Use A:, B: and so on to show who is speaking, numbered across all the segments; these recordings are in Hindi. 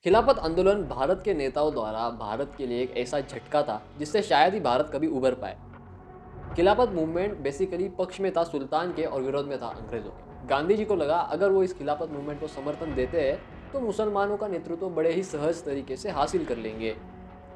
A: खिलाफत आंदोलन भारत के नेताओं द्वारा भारत के लिए एक ऐसा झटका था जिससे शायद ही भारत कभी उभर पाए। खिलाफत मूवमेंट बेसिकली पक्ष में था सुल्तान के और विरोध में था अंग्रेजों के। गांधी जी को लगा अगर वो इस खिलाफत मूवमेंट को समर्थन देते हैं तो मुसलमानों का नेतृत्व बड़े ही सहज तरीके से हासिल कर लेंगे।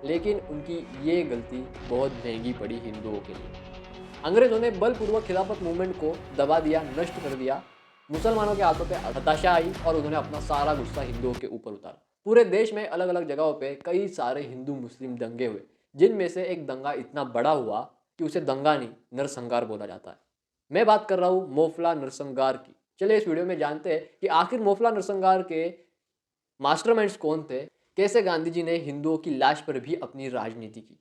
A: लेकिन उनकी ये गलती बहुत महंगी पड़ी हिंदुओं के लिए। अंग्रेजों ने बलपूर्वक खिलाफत मूवमेंट को दबा दिया, नष्ट कर दिया। मुसलमानों के हाथों पे हताशा आई और उन्होंने अपना सारा गुस्सा हिंदुओं के ऊपर उतारा। पूरे देश में अलग अलग जगहों पे कई सारे हिंदू मुस्लिम दंगे हुए, जिनमें से एक दंगा इतना बड़ा हुआ कि उसे दंगा नहीं नरसंहार बोला जाता है। मैं बात कर रहा हूँ मोफला नरसंहार की। चलिए इस वीडियो में जानते हैं कि आखिर मोफला नरसंहार के मास्टरमाइंड्स कौन थे, कैसे गांधी जी ने हिंदुओं की लाश पर भी अपनी राजनीति की।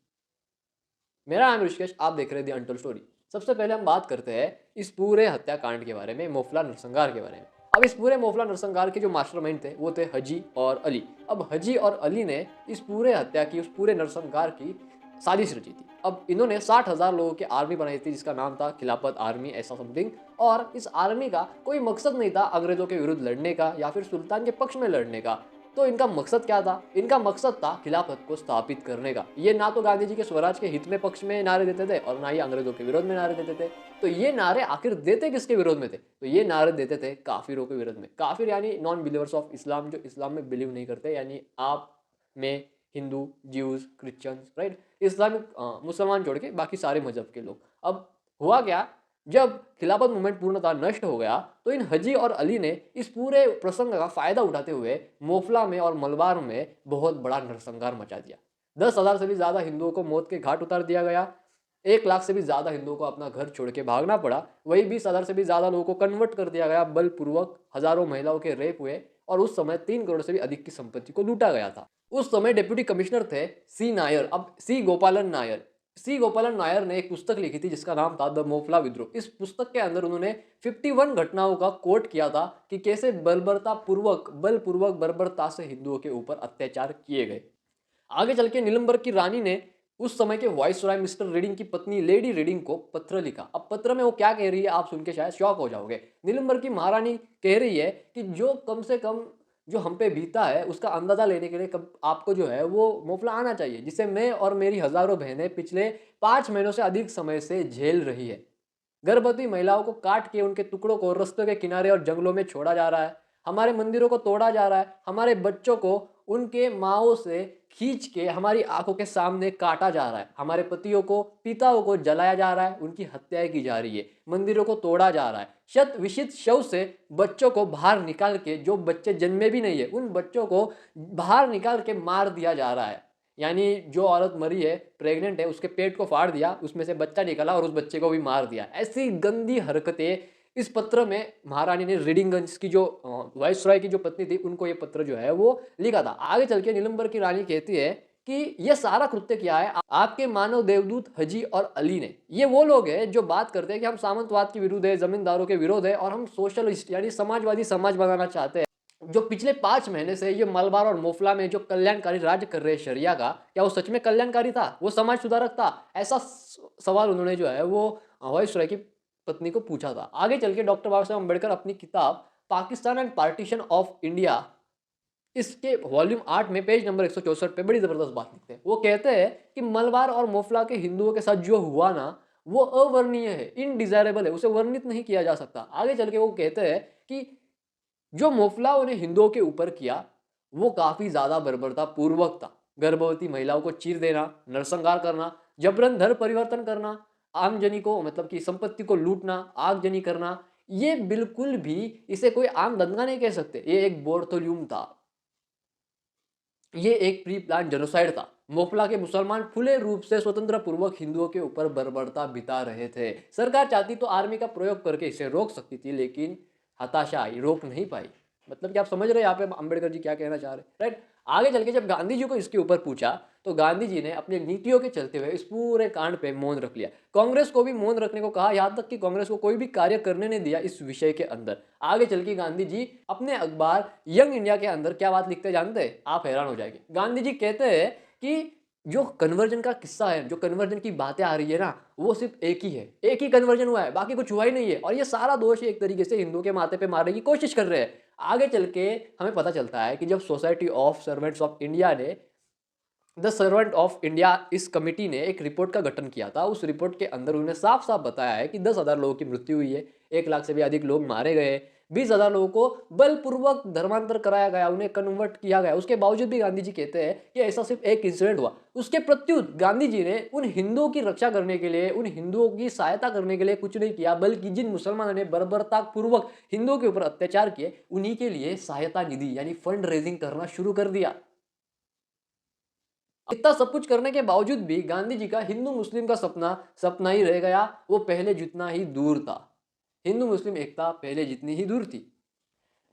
A: मेरा नाम ऋषिकेश, आप देख रहे हैं दी अनटोल्ड स्टोरी। सबसे पहले हम बात करते हैं इस पूरे हत्याकांड के बारे में, मोफला नरसंहार के बारे में। अब इस पूरे मोफला नरसंहार के जो मास्टरमाइंड थे वो थे हजी और अली। अब हजी और अली ने इस पूरे हत्या की, उस पूरे नरसंहार की साजिश रची थी। अब इन्होंने 60,000 लोगों की आर्मी बनाई थी जिसका नाम था खिलाफत आर्मी, ऐसा समथिंग। और इस आर्मी का कोई मकसद नहीं था अंग्रेजों के विरुद्ध लड़ने का या फिर सुल्तान के पक्ष में लड़ने का। तो इनका मकसद क्या था? इनका मकसद था खिलाफत को स्थापित करने का। ये ना तो गांधी जी के स्वराज के हित में पक्ष में नारे देते थे और ना ही अंग्रेजों के विरोध में नारे देते थे। तो ये नारे आखिर देते किसके विरोध में थे? तो ये नारे देते थे काफिरों के विरोध में। काफिर यानी नॉन बिलीवर्स ऑफ इस्लाम, जो इस्लाम में बिलीव नहीं करते, यानी आप में Hindu, Jews, Christians, right, Islamic मुसलमान छोड़ के बाकी सारे मजहब के लोग। अब हुआ क्या, जब खिलाफत मूवमेंट पूर्णतः नष्ट हो गया तो इन हजी और अली ने इस पूरे प्रसंग का फायदा उठाते हुए मोफला में और मलबार में बहुत बड़ा नरसंहार मचा दिया। 10,000 से भी ज्यादा हिंदुओं को मौत के घाट उतार दिया गया। 1 लाख से भी ज्यादा हिंदुओं को अपना घर छोड़ के भागना पड़ा। वही 20,000 से भी ज्यादा लोगों को कन्वर्ट कर दिया गया बलपूर्वक। हजारों महिलाओं के रेप हुए और उस समय 3 करोड़ से भी अधिक की संपत्ति को लूटा गया था। उस समय डिप्टी कमिश्नर थे सी नायर, अब सी गोपालन नायर। सी गोपालन नायर ने एक पुस्तक लिखी थी जिसका नाम था द मोफला विद्रोह। इस पुस्तक के अंदर उन्होंने 51 घटनाओं का कोट किया था कि कैसे बलपूर्वक बर्बरता से हिंदुओं के ऊपर अत्याचार किए गए। आगे चल के नीलम्बर की रानी ने उस समय के वाइसरॉय मिस्टर रीडिंग की पत्नी लेडी रीडिंग को पत्र लिखा। अब पत्र में वो क्या कह रही है आप सुन के शायद शॉक हो जाओगे। नीलम्बर की महारानी कह रही है कि जो कम से कम जो हम पे बीता है उसका अंदाजा लेने के लिए कब आपको जो है वो मोफला आना चाहिए, जिसे मैं और मेरी हजारों बहनें पिछले 5 महीनों से अधिक समय से झेल रही है। गर्भवती महिलाओं को काट के उनके टुकड़ों को रास्तों के किनारे और जंगलों में छोड़ा जा रहा है। हमारे मंदिरों को तोड़ा जा रहा है। हमारे बच्चों को उनके माओ से खींच के हमारी आंखों के सामने काटा जा रहा है। हमारे पतियों को, पिताओं को जलाया जा रहा है, उनकी हत्याएं की जा रही है। मंदिरों को तोड़ा जा रहा है। शत विषित शव से बच्चों को बाहर निकाल के, जो बच्चे जन्मे भी नहीं है उन बच्चों को बाहर निकाल के मार दिया जा रहा है। यानी जो औरत मरी है, प्रेग्नेंट है, उसके पेट को फाड़ दिया, उसमें से बच्चा निकला और उस बच्चे को भी मार दिया। ऐसी गंदी हरकतें इस पत्र में महारानी ने रीडिंगंज की जो वाइसरॉय की जो पत्नी थी उनको ये पत्र जो है वो लिखा था। आगे चल के नीलम्बर की रानी कहती है कि ये सारा कृत्य किया है आपके मानव देवदूत हजी और अली ने। ये वो लोग हैं जो बात करते हैं कि हम सामंतवाद के विरुद्ध है, जमींदारों के विरोध है और हम सोशलिस्ट यानी समाजवादी समाज बनाना चाहते हैं। जो पिछले 5 महीने से ये मलबार और मोफला में जो कल्याणकारी राज्य कर रहे हैं शरिया का, क्या वो सच में कल्याणकारी था? वो समाज सुधारक था? ऐसा सवाल उन्होंने जो है वो वाइसरॉय की पत्नी को पूछा था। आगे चल के डॉक्टर बाबा साहब अम्बेडकर अपनी किताब Pakistan and partition of India, इसके वॉल्यूम 8 में पेज नंबर 164 पे बड़ी जबरदस्त बात लिखते हैं। वो कहते हैं कि मलबार और मोफला के हिंदुओं के साथ जो हुआ ना वो अवर्णनीय है, इनडिजायरेबल है, उसे वर्णित नहीं किया जा सकता। आगे चल के वो कहते हैं कि जो मोफलाओं ने हिंदुओं के ऊपर किया वो काफी ज्यादा बर्बरता पूर्वक था। गर्भवती महिलाओं को चीर देना, नरसंहार करना, जबरन धर्म परिवर्तन करना, आमजनी को मतलब कि संपत्ति को लूटना, आगजनी करना, ये बिल्कुल भी इसे कोई आम दंगा नहीं कह सकते। ये एक बोर्थोल्यूम था, ये एक प्री प्लान जेनोसाइड था। मोफला के मुसलमान खुले रूप से स्वतंत्र पूर्वक हिंदुओं के ऊपर बर्बरता बिता रहे थे। सरकार चाहती तो आर्मी का प्रयोग करके इसे रोक सकती थी, लेकिन हताशा आई, रोक नहीं पाई। मतलब कि आप समझ रहे हैं यहाँ पे अंबेडकर जी क्या कहना चाह रहे हैं, राइट। आगे चल के जब गांधी जी को इसके ऊपर पूछा तो गांधी जी ने अपनी नीतियों के चलते हुए इस पूरे कांड पे मौन रख लिया। कांग्रेस को भी मौन रखने को कहा, यहाँ तक कि कांग्रेस को कोई भी कार्य करने नहीं दिया इस विषय के अंदर। आगे चल के गांधी जी अपने अखबार यंग इंडिया के अंदर क्या बात लिखते जानते हैं? आप हैरान हो जाएंगे। गांधी जी कहते हैं कि जो कन्वर्जन का किस्सा है, जो कन्वर्जन की बातें आ रही है ना, वो सिर्फ एक ही है, एक ही कन्वर्जन हुआ है, बाकी कुछ हुआ ही नहीं है। और ये सारा दोष एक तरीके से हिंदुओं के माथे पे मारने की कोशिश कर रहे हैं। आगे चल के हमें पता चलता है कि जब society of servants of India ने द सर्वेंट ऑफ इंडिया इस कमिटी ने एक रिपोर्ट का गठन किया था, उस रिपोर्ट के अंदर उन्होंने साफ साफ बताया है कि 10,000 लोगों की मृत्यु हुई है, 1 लाख से भी अधिक लोग मारे गए, 20,000 लोगों को बलपूर्वक धर्मांतर कराया गया, उन्हें कन्वर्ट किया गया। उसके बावजूद भी गांधी जी कहते हैं कि ऐसा सिर्फ एक इंसिडेंट हुआ। उसके प्रत्युत गांधी जी ने उन हिंदुओं की रक्षा करने के लिए, उन हिंदुओं की सहायता करने के लिए कुछ नहीं किया, बल्कि जिन मुसलमानों ने बर्बरतापूर्वक हिंदुओं के ऊपर अत्याचार किए, उन्हीं के लिए सहायता निधि यानी फंड रेजिंग करना शुरू कर दिया। इतना सब कुछ करने के बावजूद भी गांधी जी का हिंदू मुस्लिम का सपना सपना ही रह गया, वो पहले जितना ही दूर था। हिंदू मुस्लिम एकता पहले जितनी ही दूर थी।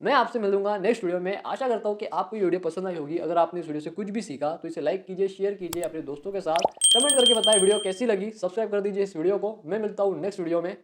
A: मैं आपसे मिलूंगा नेक्स्ट वीडियो में। आशा करता हूँ कि आपको ये वीडियो पसंद आई होगी। अगर आपने इस वीडियो से कुछ भी सीखा तो इसे लाइक कीजिए, शेयर कीजिए अपने दोस्तों के साथ, कमेंट करके बताएं वीडियो कैसी लगी, सब्सक्राइब कर दीजिए इस वीडियो को। मैं मिलता हूँ नेक्स्ट वीडियो में।